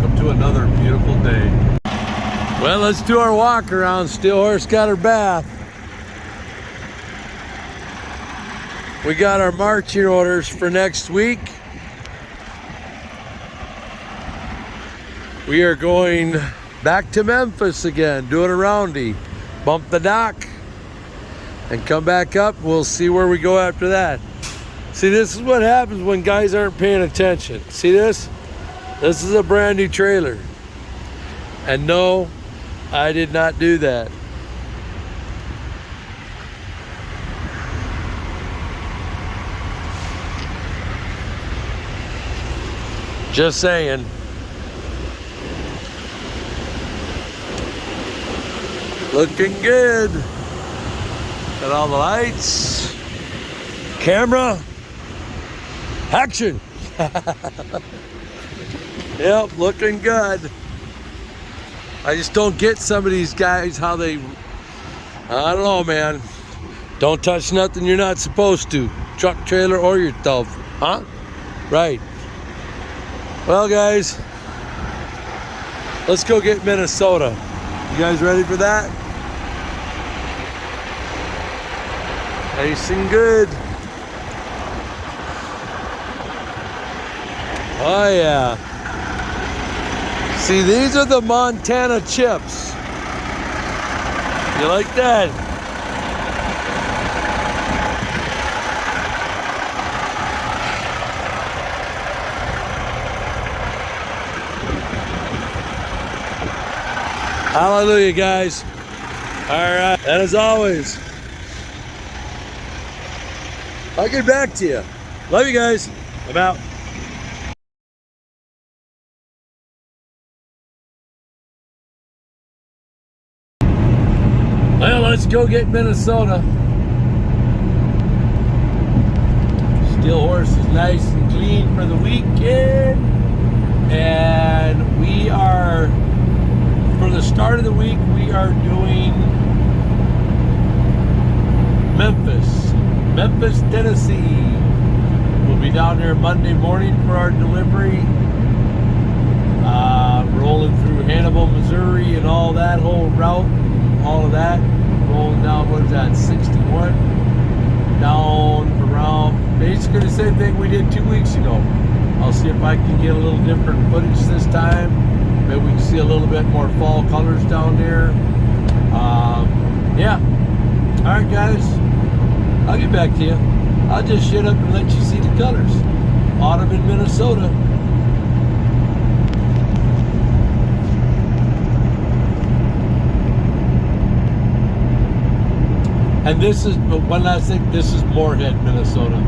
welcome to another beautiful day. Well, let's do our walk around. Steelhorse got her bath. We got our marching orders for next week. We are going back to Memphis again, doing a roundy. Bump the dock and come back up. We'll see where we go after that. See, this is what happens when guys aren't paying attention. See this? This is a brand new trailer. And no, I did not do that. Just saying. Looking good. Got all the lights. Camera. Action. Yep, looking good. I just don't get some of these guys how they, I don't know, man. Don't touch nothing you're not supposed to. Truck, trailer, or yourself. Huh? Right. Well, guys, let's go get Minnesota. You guys ready for that? Nice and good. Oh, yeah. See, these are the Montana chips. You like that? Hallelujah, guys. All right, and as always, I'll get back to you. Love you guys. I'm out. Well, let's go get Minnesota. Steelhorse is nice and clean for the weekend. And we are, for the start of the week, we are doing Memphis, Tennessee. We'll be down there Monday morning for our delivery. Rolling through Hannibal, Missouri and all that whole route. All of that, rolling down, what is that, 61, down around, basically the same thing we did 2 weeks ago. I'll see if I can get a little different footage this time. Maybe we can see a little bit more fall colors down there. Yeah. All right, guys, I'll get back to you. I'll just shut up and let you see the colors. Autumn in Minnesota. And this is, one last thing, this is Moorhead, Minnesota.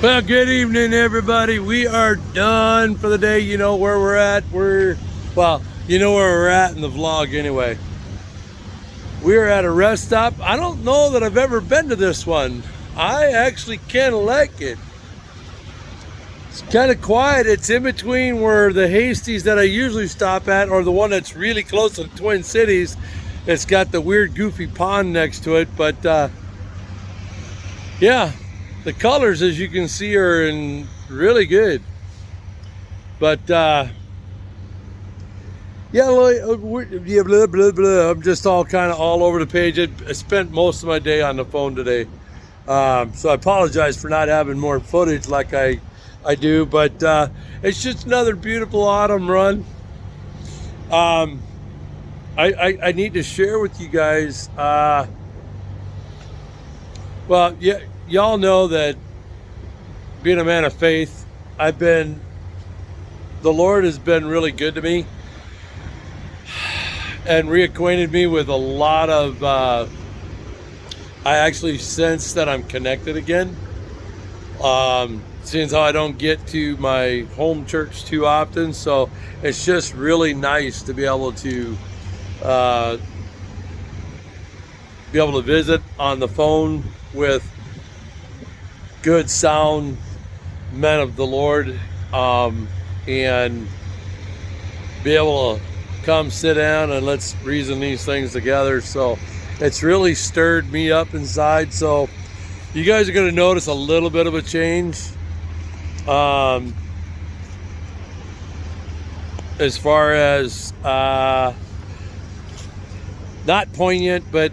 Well, good evening, everybody. We are done for the day. You know where we're at. Well, you know where we're at in the vlog anyway. We're at a rest stop. I don't know that I've ever been to this one. I actually kind of like it. It's kind of quiet. It's in between where the Hasties that I usually stop at, or the one that's really close to the Twin Cities. It's got the weird goofy pond next to it, but yeah, the colors, as you can see, are in really good. But yeah, blah, blah, blah. I'm just all kind of all over the page. I spent most of my day on the phone today, so I apologize for not having more footage like I do. But it's just another beautiful autumn run. I need to share with you guys. Well, yeah, y'all know that being a man of faith, the Lord has been really good to me and reacquainted me with a lot of, I actually sense that I'm connected again. Since how I don't get to my home church too often, so it's just really nice to be able to visit on the phone with good sound men of the Lord, and be able to come sit down and let's reason these things together. So it's really stirred me up inside. So you guys are going to notice a little bit of a change, as far as not poignant, but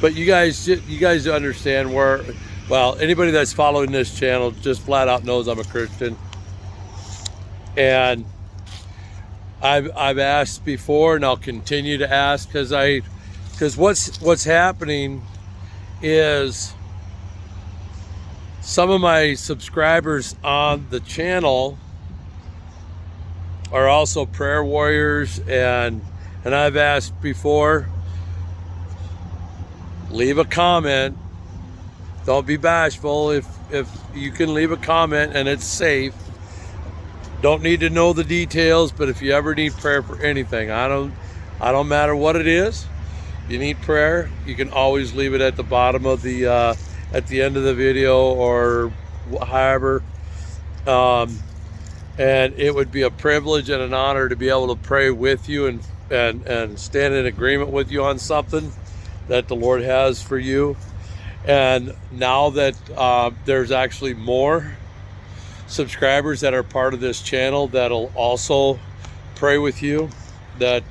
but you guys understand where, well, anybody that's following this channel just flat out knows I'm a Christian. And I've asked before, and I'll continue to ask, because what's happening is some of my subscribers on the channel are also prayer warriors, and I've asked before, leave a comment. Don't be bashful. If you can leave a comment and it's safe, don't need to know the details, but if you ever need prayer for anything, I don't matter what it is, you need prayer, you can always leave it at the bottom of the at the end of the video, or however, and it would be a privilege and an honor to be able to pray with you and stand in agreement with you on something that the Lord has for you. And now that there's actually more subscribers that are part of this channel that'll also pray with you, that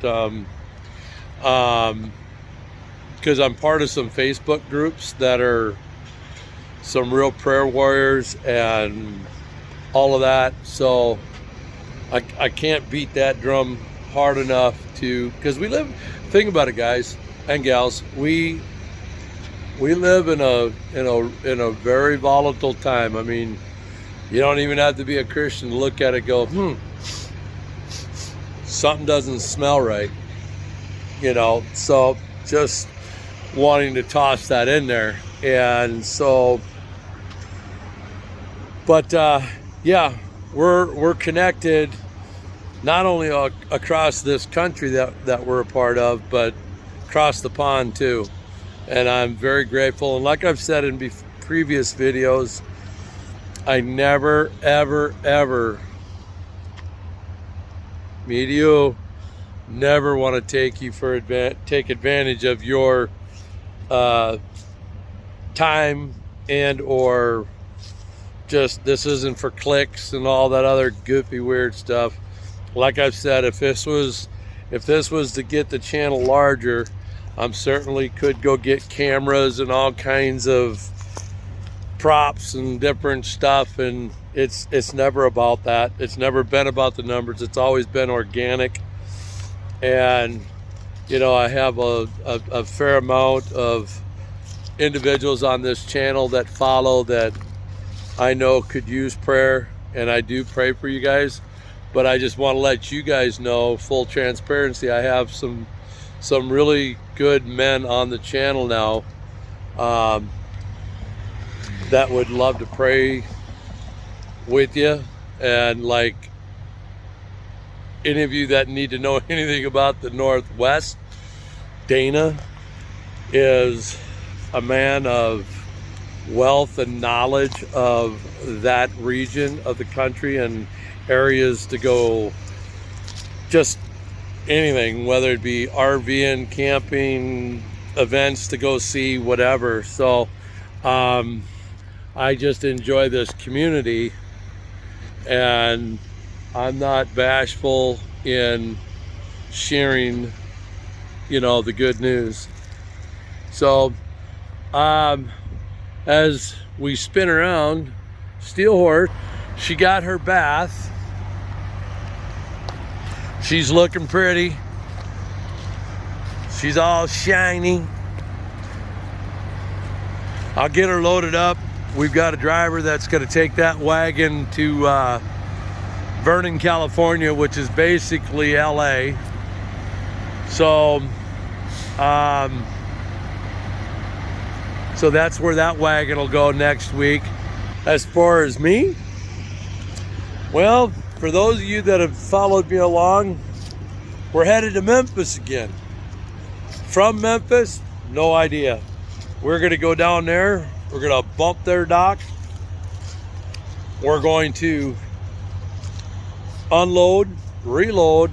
because I'm part of some Facebook groups that are some real prayer warriors and all of that. So I can't beat that drum hard enough to, because we live, think about it, guys and gals, we live in a very volatile time. I mean, you don't even have to be a Christian to look at it and go, something doesn't smell right, you know. So just wanting to toss that in there. And so, but yeah, we're connected not only across this country that we're a part of, but across the pond too. And I'm very grateful. And like I've said in previous videos, I never, ever, ever, me to you, never want to take advantage of your time, and or just, this isn't for clicks and all that other goofy weird stuff. Like I've said, if this was to get the channel larger, I'm certainly could go get cameras and all kinds of props and different stuff, and it's never about that. It's never been about the numbers. It's always been organic. And you know, I have a fair amount of individuals on this channel that follow that I know could use prayer, and I do pray for you guys. But I just want to let you guys know, full transparency, I have some really good men on the channel now that would love to pray with you. And like any of you that need to know anything about the Northwest, Dana is a man of wealth and knowledge of that region of the country and areas to go, just anything, whether it be RVing, camping, events to go see, whatever. So I just enjoy this community, and I'm not bashful in sharing, the good news. So as we spin around, Steel Horse, she got her bath. She's looking pretty. She's all shiny. I'll get her loaded up. We've got a driver that's going to take that wagon to Vernon, California, which is basically LA. So so that's where that wagon will go next week. As far as me, well, for those of you that have followed me along, we're headed to Memphis again. From Memphis, no idea. We're gonna go down there. We're gonna bump their dock. We're going to unload, reload,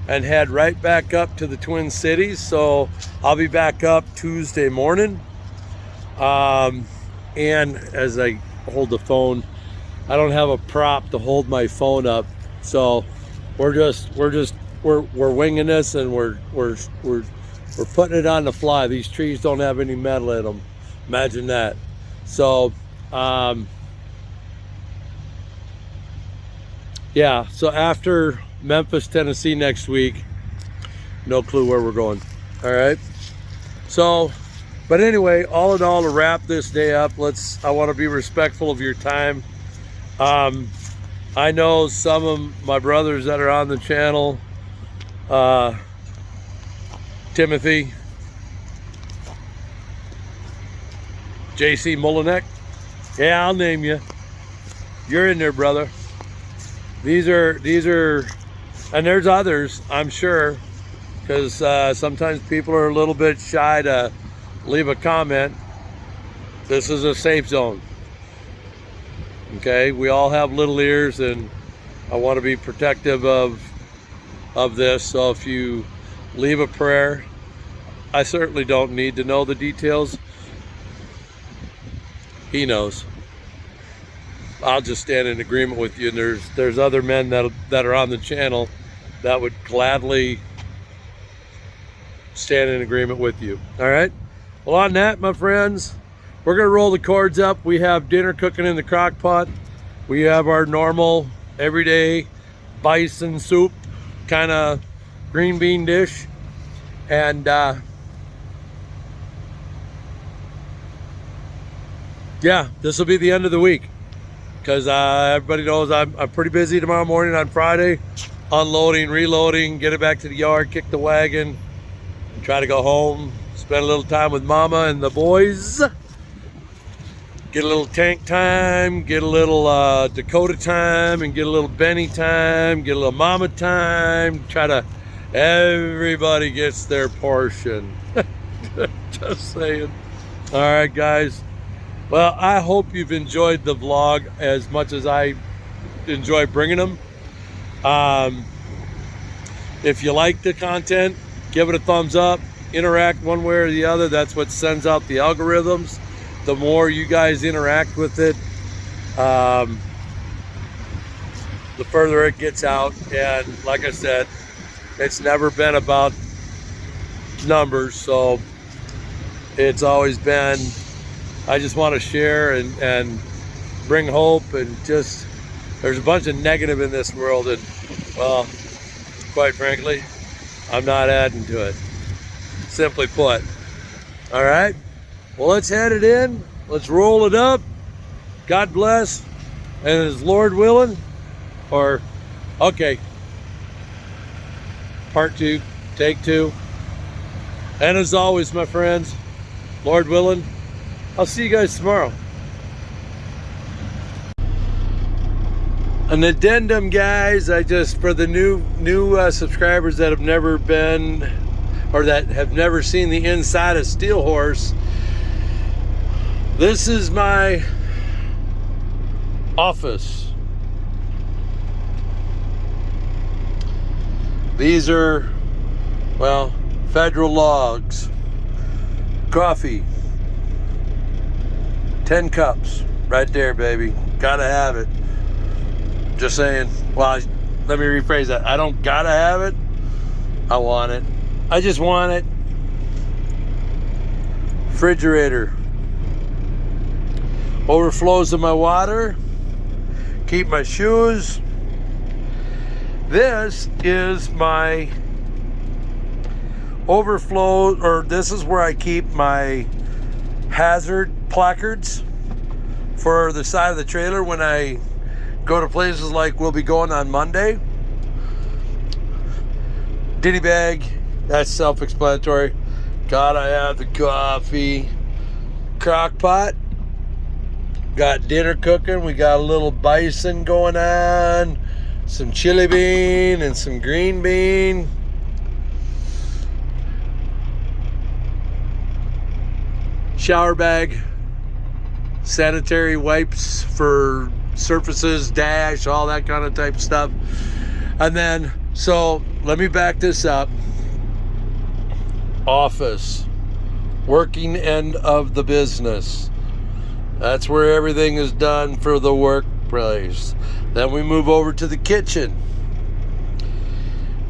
and head right back up to the Twin Cities. So I'll be back up Tuesday morning. And as I hold the phone, I don't have a prop to hold my phone up. So we're winging this, and we're putting it on the fly. These trees don't have any metal in them. Imagine that. So yeah, so after Memphis, Tennessee next week, no clue where we're going. All right. So, but anyway, all in all, to wrap this day up, I want to be respectful of your time. I know some of my brothers that are on the channel, Timothy, JC Molinek. Yeah, I'll name you. You're in there, brother. These are, and there's others, I'm sure, because sometimes people are a little bit shy to leave a comment. This is a safe zone. Okay, we all have little ears, and I want to be protective of this. So if you leave a prayer, I certainly don't need to know the details. He knows. I'll just stand in agreement with you. And there's other men that are on the channel that would gladly stand in agreement with you. All right. Well, on that, my friends, we're gonna roll the cords up. We have dinner cooking in the crock pot. We have our normal, everyday bison soup kind of green bean dish, and yeah, this will be the end of the week, because everybody knows I'm pretty busy tomorrow morning on Friday, unloading, reloading, get it back to the yard, kick the wagon, and try to go home, spend a little time with Mama and the boys, get a little Tank time, get a little Dakota time, and get a little Benny time, get a little Mama time. Everybody gets their portion. Just saying. All right, guys. Well, I hope you've enjoyed the vlog as much as I enjoy bringing them. If you like the content, give it a thumbs up. Interact one way or the other. That's what sends out the algorithms. The more you guys interact with it, the further it gets out. And like I said, it's never been about numbers. So it's always been, I just want to share and bring hope, and just, there's a bunch of negative in this world, and well, quite frankly, I'm not adding to it, simply put. All right, well, let's head it in, let's roll it up. God bless, and is Lord willing, or okay, part 2, take 2. And as always, my friends, Lord willing, I'll see you guys tomorrow. An addendum, guys. I just, for the new subscribers that have never been, or that have never seen the inside of Steel Horse, this is my office. These are, well, federal logs, coffee, 10 cups, right there, baby. Gotta have it. Just saying. Well, let me rephrase that. I don't gotta have it. I want it. I just want it. Refrigerator. Overflows of my water. Keep my shoes. This is my overflow, or this is where I keep my hazard placards for the side of the trailer when I go to places like we'll be going on Monday. Ditty bag, that's self-explanatory. Gotta have the coffee. Crock pot. Got dinner cooking. We got a little bison going on. Some chili bean and some green bean. Shower bag. Sanitary wipes for surfaces, dash, all that kind of type of stuff. And then, so let me back this up. Office, working end of the business. That's where everything is done for the workplace. Then we move over to the kitchen.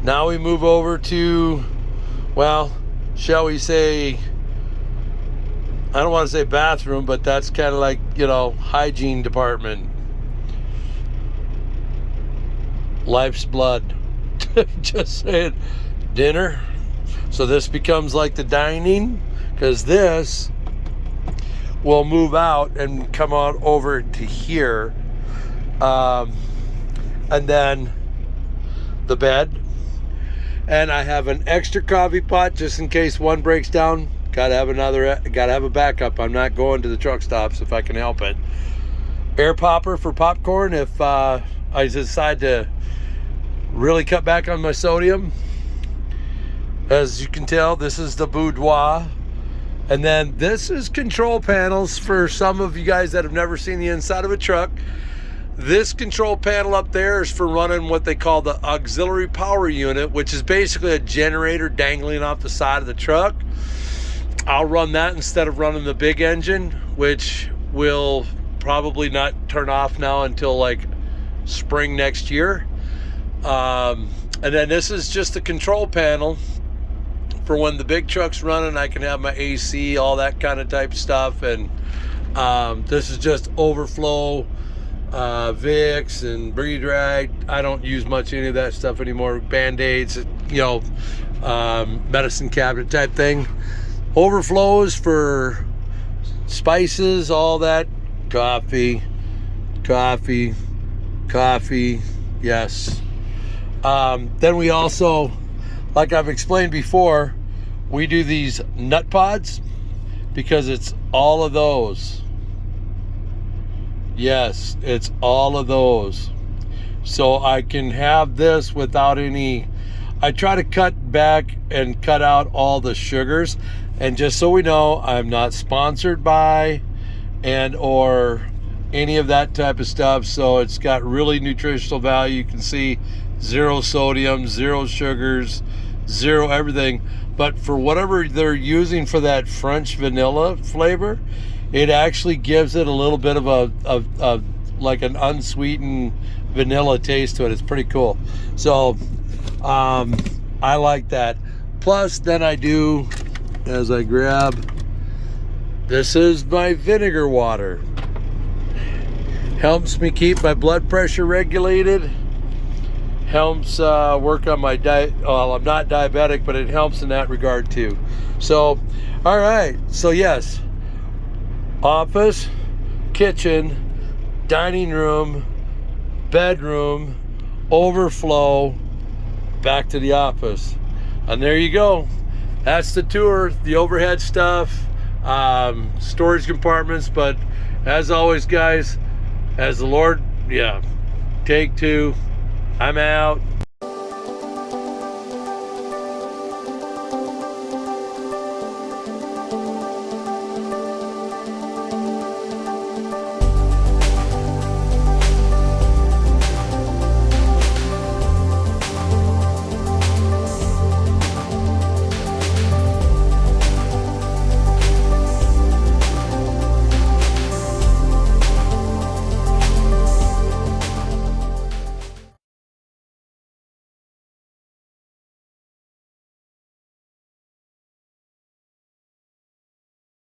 Now we move over to, well, shall we say, I don't want to say bathroom, but that's kind of like, you know, hygiene department. Life's blood. Just saying. Dinner. So this becomes like the dining, because this will move out and come out over to here. And then the bed. And I have an extra coffee pot just in case one breaks down. Gotta have a backup. I'm not going to the truck stops if I can help it. Air popper for popcorn if I decide to really cut back on my sodium. As you can tell, this is the boudoir. And then this is control panels for some of you guys that have never seen the inside of a truck. This control panel up there is for running what they call the auxiliary power unit, which is basically a generator dangling off the side of the truck. I'll run that instead of running the big engine, which will probably not turn off now until like spring next year. And then this is just the control panel for when the big truck's running. I can have my AC, all that kind of type stuff. And this is just overflow, Vicks and Breathe Right. I don't use much any of that stuff anymore. Band-Aids, you know, medicine cabinet type thing. Overflows for spices, all that. Coffee, yes. Then we also, like I've explained before, we do these nut pods because it's all of those. Yes, it's all of those. So I can have this without any, I try to cut back and cut out all the sugars. And just so we know, I'm not sponsored by and or any of that type of stuff. So it's got really nutritional value. You can see 0 sodium, 0 sugars, 0 everything. But for whatever they're using for that French vanilla flavor, it actually gives it a little bit of a like an unsweetened vanilla taste to it. It's pretty cool. So I like that. Plus then I do, as I grab, this is my vinegar water. Helps me keep my blood pressure regulated. Helps work on my diet. Well, I'm not diabetic, but it helps in that regard too. So, all right. So yes, office, kitchen, dining room, bedroom, overflow, back to the office. And there you go. That's the tour, the overhead stuff, storage compartments. But as always, guys, as the Lord, Take two. I'm out.